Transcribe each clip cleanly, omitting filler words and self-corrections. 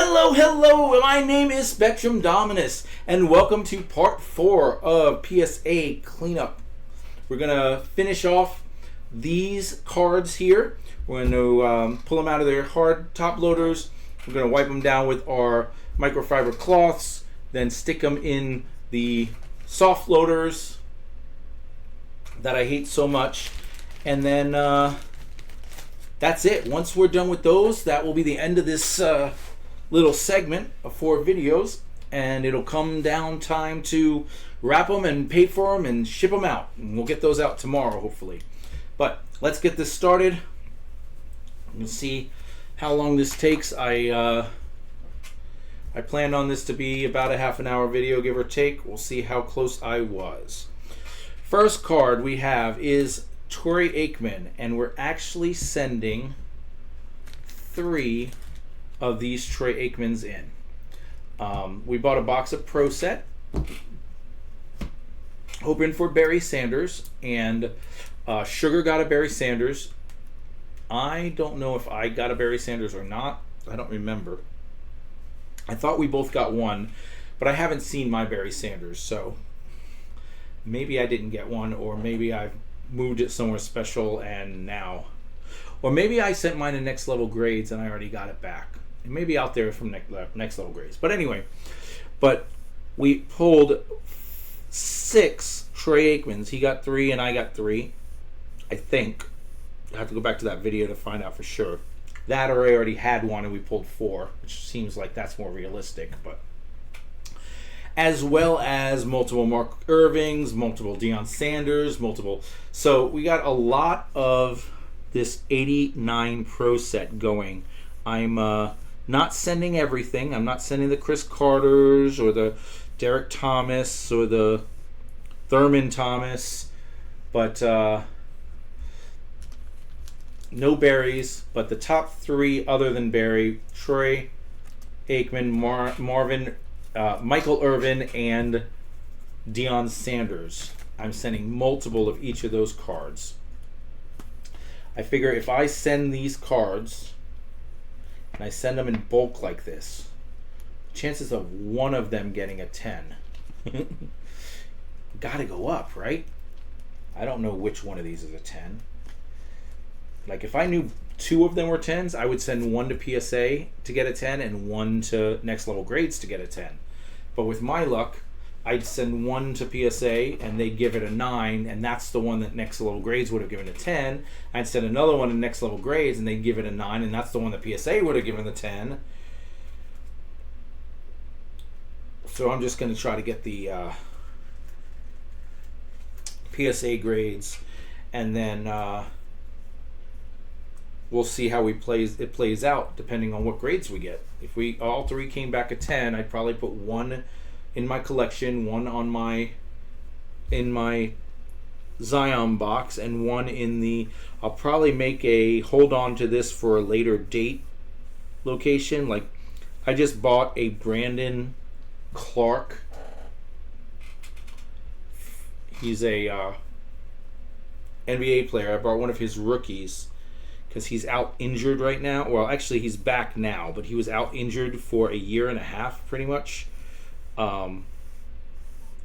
Hello, my name is Spectrum Dominus, and welcome to part 4 of PSA cleanup. We're going to finish off these cards here. We're going to pull them out of their hard top loaders. We're going to wipe them down with our microfiber cloths, then stick them in the soft loaders that I hate so much, and then that's it. Once we're done with those, that will be the end of this little segment of 4 videos, and it'll come down time to wrap them and pay for them and ship them out, and we'll get those out tomorrow hopefully. But let's get this started. We'll see how long this takes. I planned on this to be about a half an hour video, give or take. We'll see how close I was. First card we have is Troy Aikman, and we're actually sending 3 of these Troy Aikmans in. We bought a box of Pro Set, hoping for Barry Sanders, and Sugar got a Barry Sanders. I don't know if I got a Barry Sanders or not. I don't remember. I thought we both got one, but I haven't seen my Barry Sanders, so maybe I didn't get one, or maybe I moved it somewhere special and now, or maybe I sent mine to Next Level Grades and I already got it back. It may be out there from Next Level Grades. But anyway, we pulled 6 Troy Aikmans. He got 3 and I got 3, I think. I have to go back to that video to find out for sure. That, or I already had one and we pulled 4, which seems like that's more realistic. But as well as multiple Mark Irvings, multiple Deion Sanders, multiple. So we got a lot of this 89 Pro Set going. I'm not sending everything. I'm not sending the Chris Carters or the Derek Thomas or the Thurman Thomas, but no Barrys. But the top 3 other than Barry: Troy Aikman, Michael Irvin, and Deion Sanders. I'm sending multiple of each of those cards. I figure if I send these cards and I send them in bulk like this, chances of one of them getting a 10 gotta go up, right? I don't know which one of these is a 10. Like, if I knew 2 of them were 10s, I would send one to PSA to get a 10 and one to Next Level Grades to get a 10. But with my luck, I'd send one to PSA and they'd give it a 9, and that's the one that Next Level Grades would have given a 10. I'd send another one to Next Level Grades and they'd give it a 9, and that's the one that PSA would have given the 10. So I'm just going to try to get the PSA grades, and then we'll see how it plays out depending on what grades we get. If we all 3 came back a 10, I'd probably put one in my collection, one in my Zion box, and one in the. I'll probably make a hold on to this for a later date location. Like, I just bought a Brandon Clark. He's a NBA player. I bought one of his rookies because he's out injured right now. Well, actually, he's back now, but he was out injured for a year and a half, pretty much.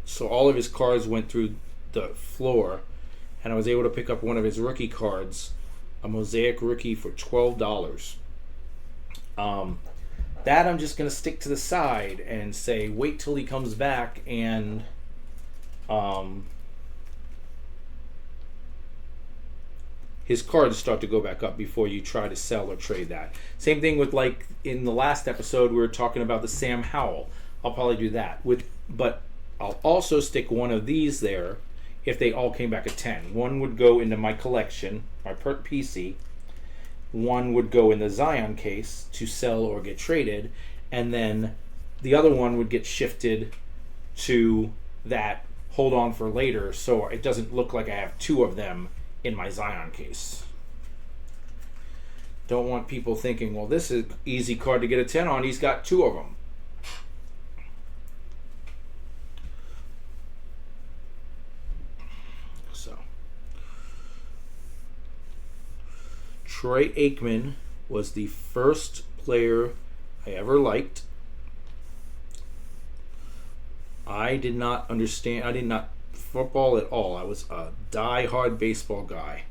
So all of his cards went through the floor, and I was able to pick up one of his rookie cards, a Mosaic rookie, for $12. That I'm just going to stick to the side and say, wait till he comes back and his cards start to go back up before you try to sell or trade that. Same thing with, like, in the last episode we were talking about the Sam Howell. I'll probably do that but I'll also stick one of these there if they all came back a 10. One would go into my collection, my PERT PC. One would go in the Zion case to sell or get traded, and then the other one would get shifted to that hold on for later, so it doesn't look like I have 2 of them in my Zion case. Don't want people thinking, well, this is an easy card to get a 10 on. He's got 2 of them. So, Troy Aikman was the first player I ever liked. I did not understand. I did not football at all. I was a die-hard baseball guy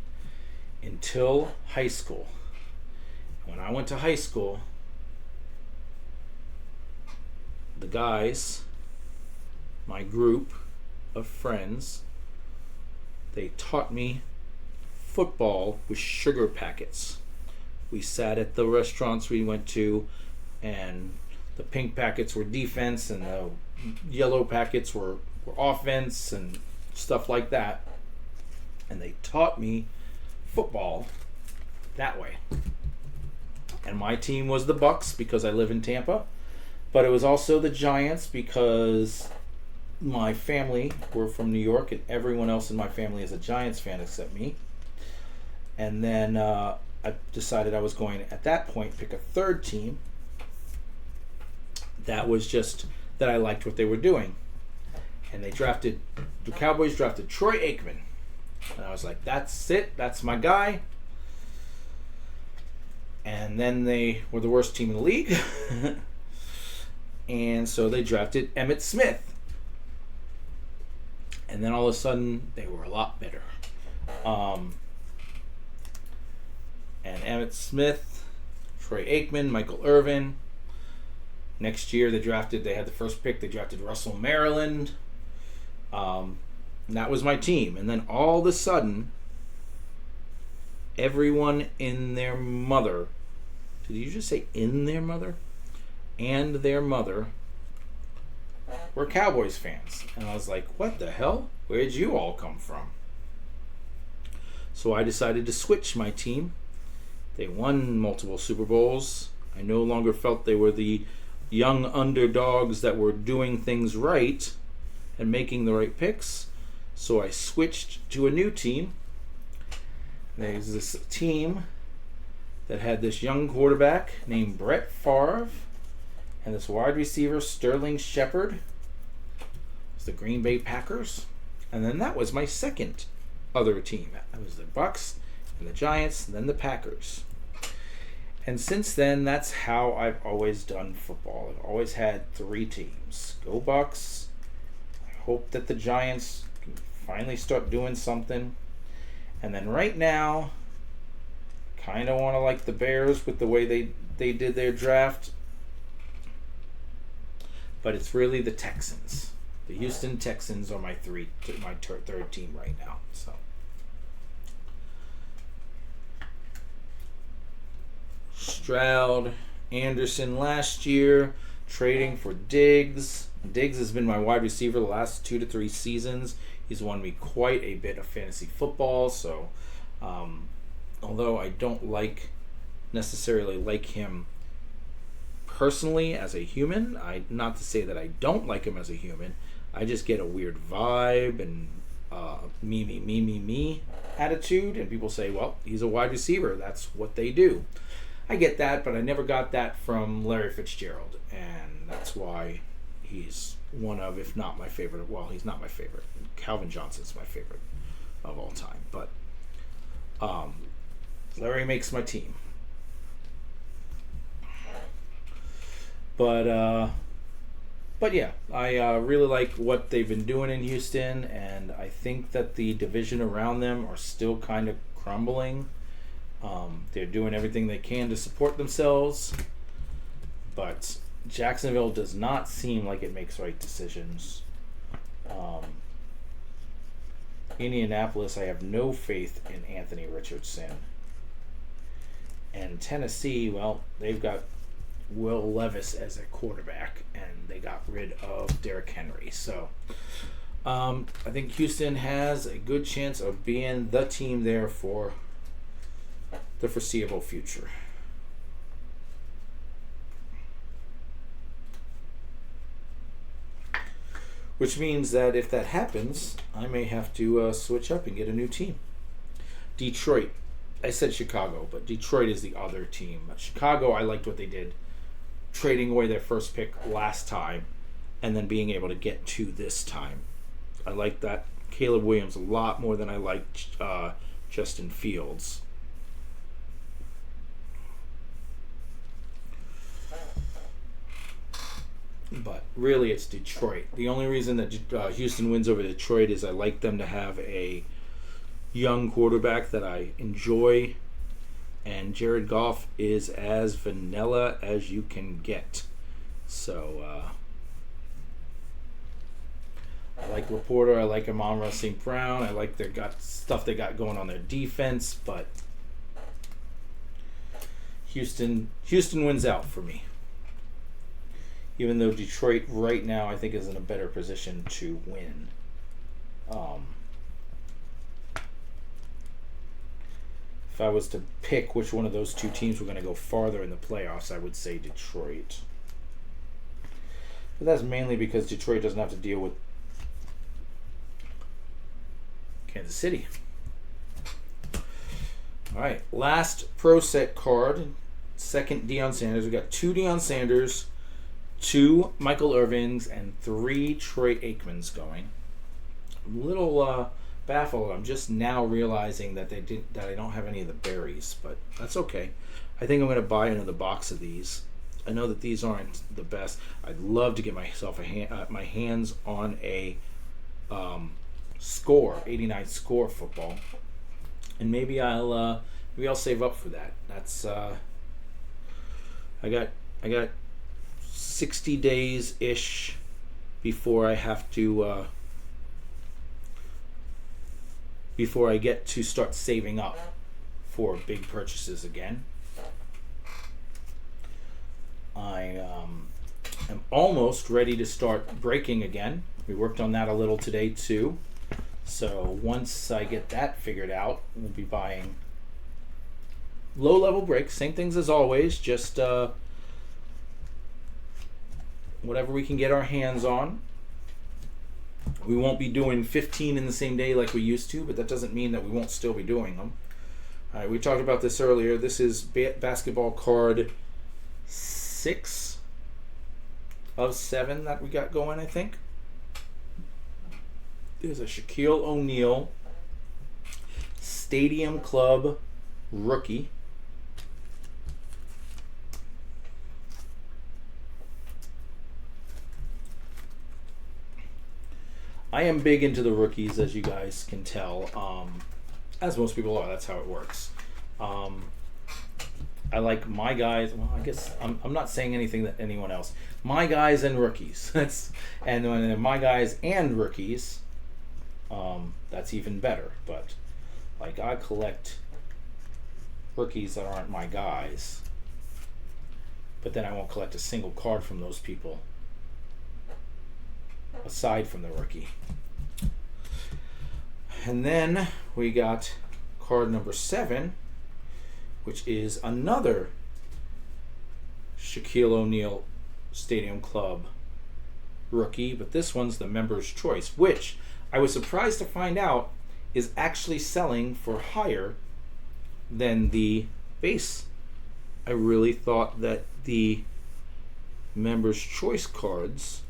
until high school. When I went to high school, the guys, my group of friends, they taught me football with sugar packets. We sat at the restaurants we went to, and the pink packets were defense, and the yellow packets were offense, and stuff like that. And they taught me football that way. And my team was the Bucks because I live in Tampa, but it was also the Giants because my family were from New York, and everyone else in my family is a Giants fan except me. And then I decided I was going to, at that point, pick a third team that was just that I liked what they were doing. And the Cowboys drafted Troy Aikman. And I was like, that's it, that's my guy. And then they were the worst team in the league. And so they drafted Emmitt Smith. And then all of a sudden, they were a lot better. And Emmitt Smith, Troy Aikman, Michael Irvin. Next year, they had the first pick. They drafted Russell Maryland. And that was my team. And then all of a sudden, everyone in their mother, did you just say in their mother? And their mother were Cowboys fans. And I was like, what the hell? Where did you all come from? So I decided to switch my team. They won multiple Super Bowls. I no longer felt they were the young underdogs that were doing things right and making the right picks. So I switched to a new team. There's this team that had this young quarterback named Brett Favre and this wide receiver Sterling Shepard. It was the Green Bay Packers. And then that was my second other team. That was the Bucks and the Giants and then the Packers. And since then, that's how I've always done football. I've always had three teams. Go Bucks. I hope that the Giants can finally start doing something. And then right now, kind of want to like the Bears with the way they did their draft. But it's really the Texans. The Houston Texans are my third team right now. So Stroud, Anderson last year, trading for Diggs. Diggs has been my wide receiver the last 2 to 3 seasons. He's won me quite a bit of fantasy football. So, although I don't necessarily like him personally as a human, not to say that I don't like him as a human. I just get a weird vibe and me attitude, and people say, well, he's a wide receiver. That's what they do. I get that, but I never got that from Larry Fitzgerald, and that's why he's one of, if not my favorite. Well, he's not my favorite. Calvin Johnson's my favorite of all time, but Larry makes my team. But yeah, I really like what they've been doing in Houston, and I think that the division around them are still kind of crumbling. They're doing everything they can to support themselves, but Jacksonville does not seem like it makes right decisions. Indianapolis, I have no faith in Anthony Richardson. And Tennessee, well, they've got Will Levis as a quarterback, and they got rid of Derrick Henry. So I think Houston has a good chance of being the team there for the foreseeable future. Which means that if that happens, I may have to switch up and get a new team. Detroit. I said Chicago, but Detroit is the other team. Chicago, I liked what they did, trading away their first pick last time and then being able to get to this time. I like that Caleb Williams a lot more than I liked Justin Fields. But really, it's Detroit. The only reason that Houston wins over Detroit is I like them to have a young quarterback that I enjoy, and Jared Goff is as vanilla as you can get. So I like Laporta. I like Amon-Ra St. Brown. I like their stuff they got going on their defense, but Houston wins out for me. Even though Detroit right now I think is in a better position to win. If I was to pick which one of those two teams were going to go farther in the playoffs, I would say Detroit. But that's mainly because Detroit doesn't have to deal with Kansas City. All right, last Pro Set card, second Deion Sanders. We got 2 Deion Sanders, 2 Michael Irvins, and 3 Troy Aikmans going. I'm a little baffled. I'm just now realizing that I don't have any of the berries, but that's okay. I think I'm going to buy another box of these. I know that these aren't the best. I'd love to get myself my hands on a score 89 score football, and maybe I'll save up for that. That's I got 60 days ish before I have to before I get to start saving up for big purchases again. I am almost ready to start breaking again. We worked on that a little today too. So once I get that figured out, we'll be buying low-level breaks. Same things as always, just whatever we can get our hands on. We won't be doing 15 in the same day like we used to, but that doesn't mean that we won't still be doing them. All right, we talked about this earlier. This is basketball card 6 of 7 that we got going, I think. There's a Shaquille O'Neal Stadium Club rookie. I am big into the rookies, as you guys can tell. As most people are, that's how it works. I like my guys. Well, I guess I'm not saying anything that anyone else. My guys and rookies. And when they're my guys and rookies, that's even better. But like, I collect rookies that aren't my guys, but then I won't collect a single card from those people aside from the rookie. And then we got card number 7, which is another Shaquille O'Neal Stadium Club rookie, but this one's the Members' Choice, which I was surprised to find out is actually selling for higher than the base. I really thought that the Members' Choice cards,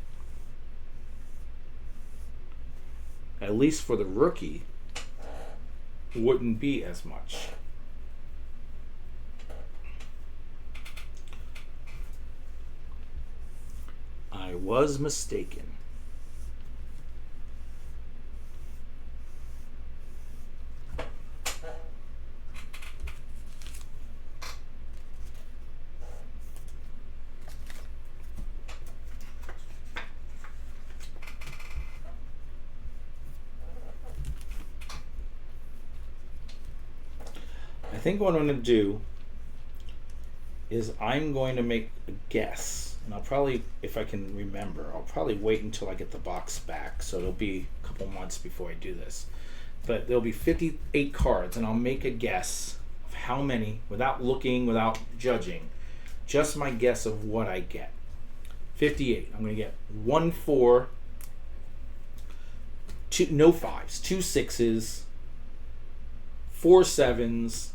at least for the rookie, wouldn't be as much. I was mistaken. I think what I'm going to do is I'm going to make a guess, and I'll probably, if I can remember, I'll probably wait until I get the box back, so it'll be a couple months before I do this. But there'll be 58 cards, and I'll make a guess of how many, without looking, without judging, just my guess of what I get. 58. I'm going to get 1 4, 2, no 5s, 2 6s, 4 7s,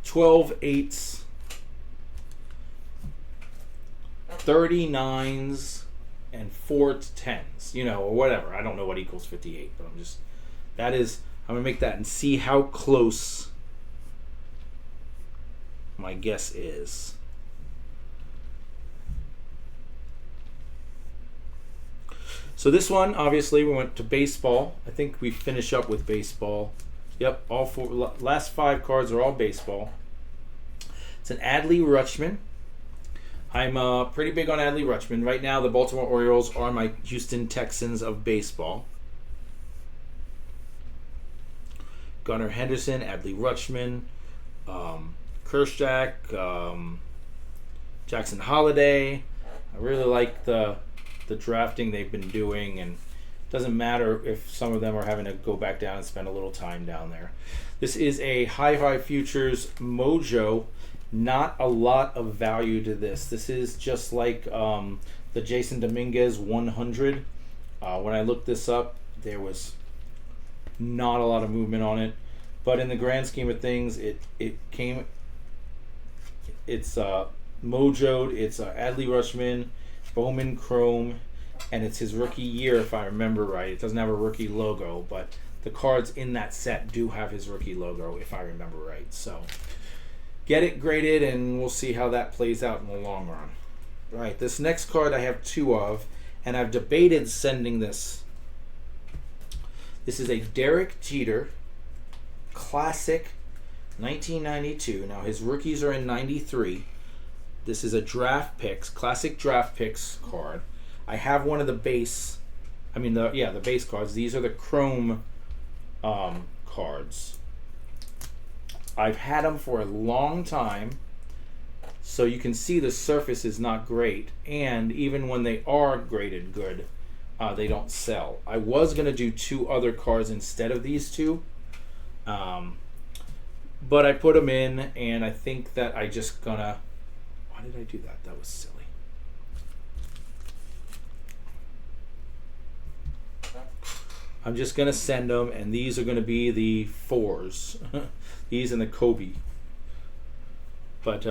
12 8s, 39s, and 4 10s, or whatever. I don't know what equals 58, but I'm going to make that and see how close my guess is. So this one, obviously, we went to baseball. I think we finish up with baseball. Yep, all four last 5 cards are all baseball. It's an Adley Rutschman. I'm pretty big on Adley Rutschman. Right now, the Baltimore Orioles are my Houston Texans of baseball. Gunnar Henderson, Adley Rutschman, Kershak, Jackson Holiday. I really like the drafting they've been doing, and it doesn't matter if some of them are having to go back down and spend a little time down there. This is a Hi-Fi Futures Mojo. Not a lot of value to this. This is just like the Jason Dominguez 100. When I looked this up, there was not a lot of movement on it, but in the grand scheme of things, it's mojoed. It's Adley Rutschman, Bowman Chrome, and it's his rookie year, if I remember right. It doesn't have a rookie logo, but the cards in that set do have his rookie logo, if I remember right. So get it graded, and we'll see how that plays out in the long run. All right, this next card I have 2 of, and I've debated sending this. This is a Derek Jeter Classic 1992. Now, his rookies are in 93. This is a draft picks, classic draft picks card. I have one of the base, the base cards. These are the chrome cards. I've had them for a long time, so you can see the surface is not great, and even when they are graded good, they don't sell. I was going to do 2 other cards instead of these 2, but I put them in, and I think that I just gonna... Why did I do that? That was silly. I'm just going to send them, and these are going to be the 4s. These and the Kobe. But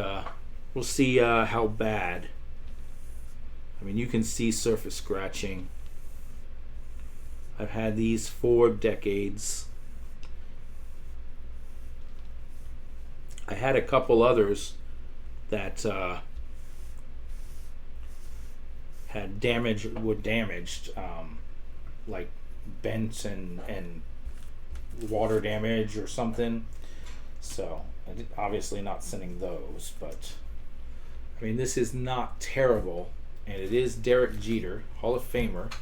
we'll see how bad. I mean, you can see surface scratching. I've had these for decades. I had a couple others that had damaged, like bent and water damage or something. So I did, obviously not sending those, but I mean, this is not terrible, and it is Derek Jeter, Hall of Famer.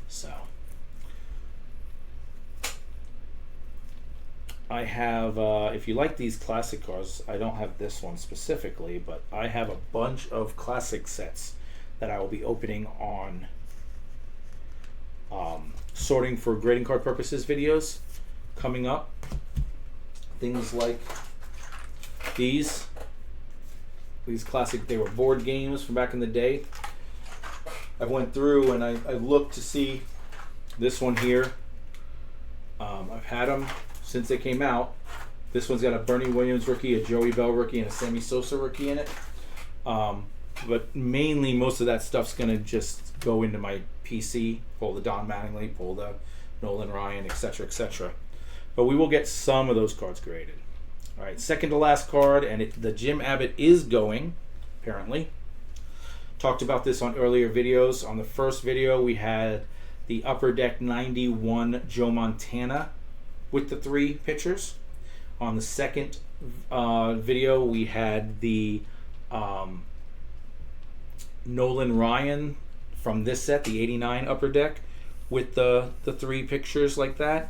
So I have, if you like these classic cards, I don't have this one specifically, but I have a bunch of classic sets that I will be opening on sorting for grading card purposes videos coming up. Things like these classic, they were board games from back in the day. I went through and I looked to see this one here. I've had them since they came out. This one's got a Bernie Williams rookie, a Joey Bell rookie, and a Sammy Sosa rookie in it. But mainly most of that stuff's going to just go into my PC, pull the Don Mattingly, pull the Nolan Ryan, etc., etc. But we will get some of those cards graded. All right, second to last card, and the Jim Abbott is going, apparently. Talked about this on earlier videos. On the first video, we had the Upper Deck 91 Joe Montana with the 3 pitchers. On the second video, we had the Nolan Ryan from this set, the 89 Upper Deck, with the 3 pictures like that.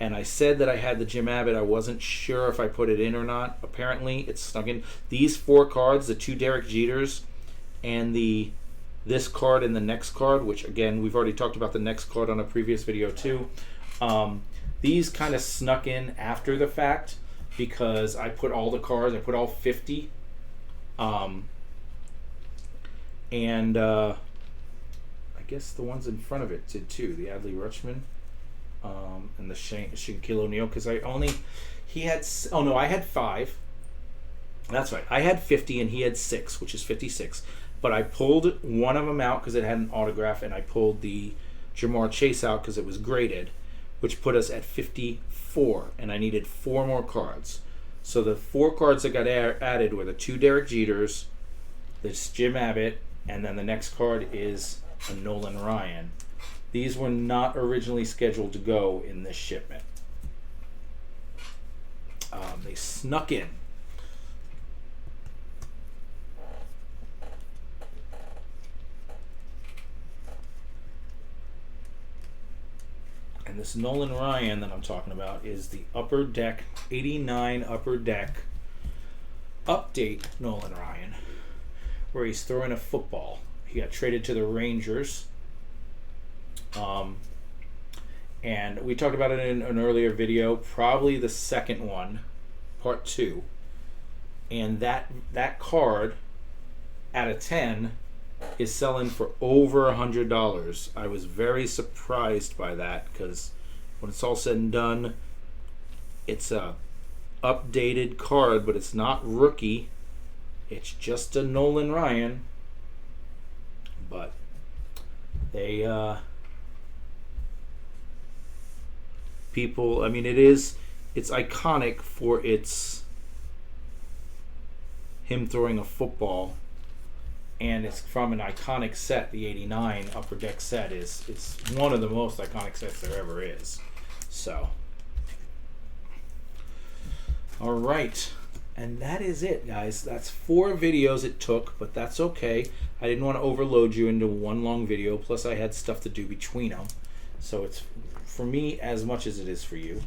And I said that I had the Jim Abbott. I wasn't sure if I put it in or not. Apparently, it's snuck in. These 4 cards, the 2 Derek Jeters, and this card and the next card, which again, we've already talked about the next card on a previous video too. These kind of snuck in after the fact because I put all the cards, I put all 50. I guess the ones in front of it did too. The Adley Rutschman and the Shaquille O'Neal, because I had 5. That's right. I had 50 and he had 6, which is 56. But I pulled one of them out because it had an autograph, and I pulled the Jamar Chase out because it was graded, which put us at 54, and I needed 4 more cards. So the 4 cards that got added were the 2 Derek Jeters, this Jim Abbott, And then the next card is a Nolan Ryan. These were not originally scheduled to go in this shipment. They snuck in. And this Nolan Ryan that I'm talking about is the Upper Deck 89 Upper Deck update Nolan Ryan, where he's throwing a football. He got traded to the Rangers. And we talked about it in an earlier video, probably the second one, part 2. And that card at a 10 is selling for over $100. I was very surprised by that, because when it's all said and done, it's a updated card, but it's not rookie. It's just a Nolan Ryan. But they people, I mean, it's iconic for its him throwing a football, and it's from an iconic set. The 89 Upper Deck set is one of the most iconic sets there ever is. So, all right, and that is it, guys. That's 4 videos it took, but that's okay. I didn't want to overload you into one long video, plus I had stuff to do between them, so it's for me as much as it is for you.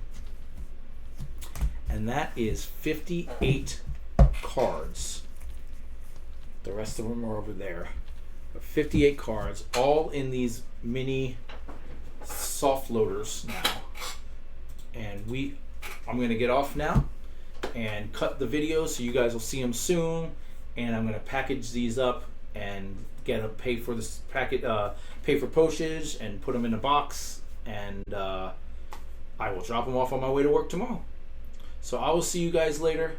And that is 58 cards. The rest of them are over there. But 58 cards, all in these mini soft loaders now. And I'm going to get off now and cut the videos so you guys will see them soon. And I'm going to package these up and pay for this packet, pay for postage, and put them in a box. And I will drop them off on my way to work tomorrow. So I will see you guys later.